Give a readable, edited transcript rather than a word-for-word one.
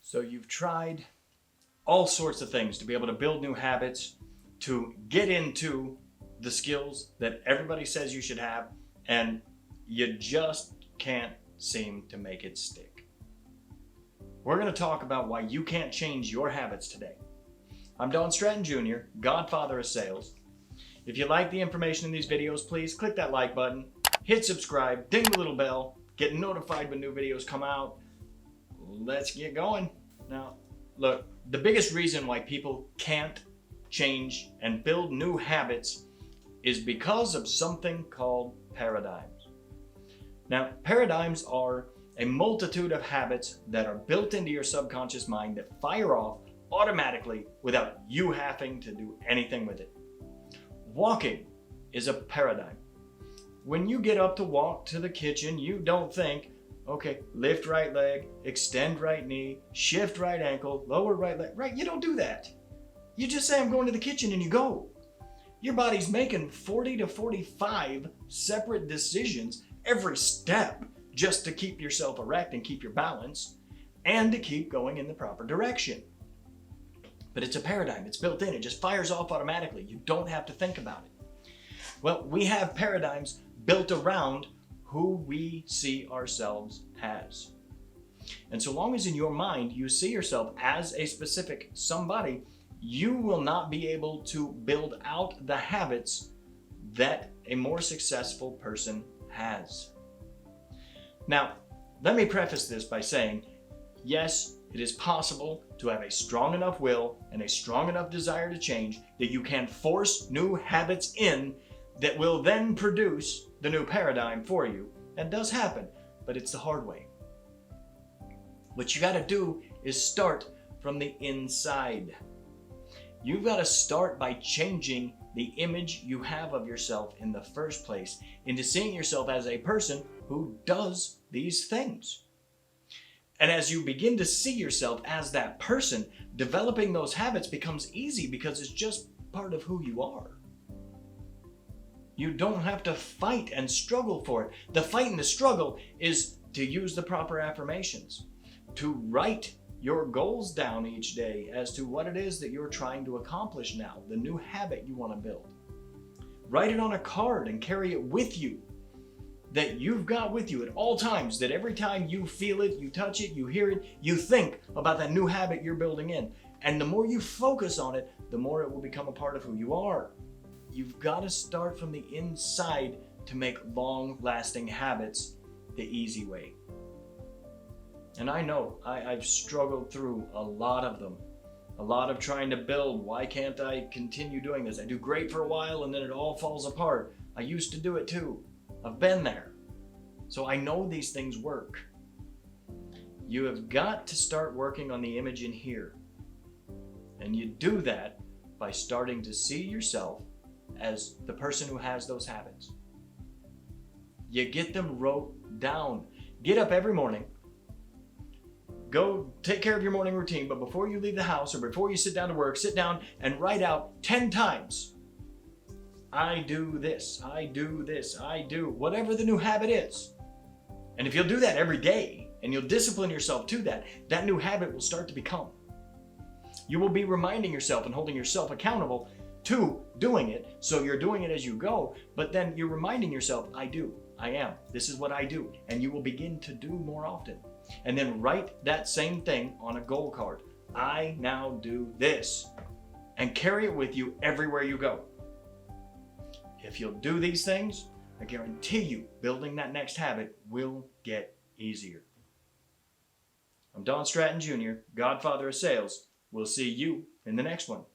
So you've tried all sorts of things to be able to build new habits, to get into the skills that everybody says you should have, and you just can't seem to make it stick. We're going to talk about why you can't change your habits today. I'm Stratton Jr., Godfather of Sales. If you like the information in these videos, please click that like button, hit subscribe, ding the little bell, get notified when new videos come out. Let's get going. Now, look, the biggest reason why people can't change and build new habits is because of something called paradigms. Now, paradigms are a multitude of habits that are built into your subconscious mind that fire off automatically without you having to do anything with it. Walking is a paradigm. When you get up to walk to the kitchen, you don't think, okay, lift right leg, extend right knee, shift right ankle, lower right leg, right? You don't do that. You just say, I'm going to the kitchen, and you go. Your body's making 40 to 45 separate decisions every step just to keep yourself erect and keep your balance and to keep going in the proper direction. But it's a paradigm. It's built in. It just fires off automatically. You don't have to think about it. Well, we have paradigms built around who we see ourselves as. And so long as in your mind you see yourself as a specific somebody, you will not be able to build out the habits that a more successful person has. Now, let me preface this by saying, yes, it is possible to have a strong enough will and a strong enough desire to change that you can force new habits in that will then produce the new paradigm for you. That does happen, but it's the hard way. What you got to do is start from the inside. You've got to start by changing the image you have of yourself in the first place into seeing yourself as a person who does these things. And as you begin to see yourself as that person, developing those habits becomes easy because it's just part of who you are. You don't have to fight and struggle for it. The fight and the struggle is to use the proper affirmations, to write your goals down each day as to what it is that you're trying to accomplish now, the new habit you want to build. Write it on a card and carry it with you, that you've got with you at all times, that every time you feel it, you touch it, you hear it, you think about that new habit you're building in. And the more you focus on it, the more it will become a part of who you are. You've got to start from the inside to make long-lasting habits the easy way. And I know I've struggled through a lot of them. A lot of trying to build, why can't I continue doing this? I do great for a while and then it all falls apart. I used to do it too. I've been there. So I know these things work. You have got to start working on the image in here. And you do that by starting to see yourself as the person who has those habits. You get them wrote down. Get up every morning. Go take care of your morning routine, but before you leave the house or before you sit down to work, sit down and write out 10 times. I do this, I do this, I do, whatever the new habit is. And if you'll do that every day and you'll discipline yourself to that, that new habit will start to become. You will be reminding yourself and holding yourself accountable to doing it, so you're doing it as you go, but then you're reminding yourself, I do, I am, this is what I do, and you will begin to do more often. And then write that same thing on a goal card. I now do this, and carry it with you everywhere you go. If you'll do these things, I guarantee you building that next habit will get easier. I'm Stratton Jr., Godfather of Sales. We'll see you in the next one.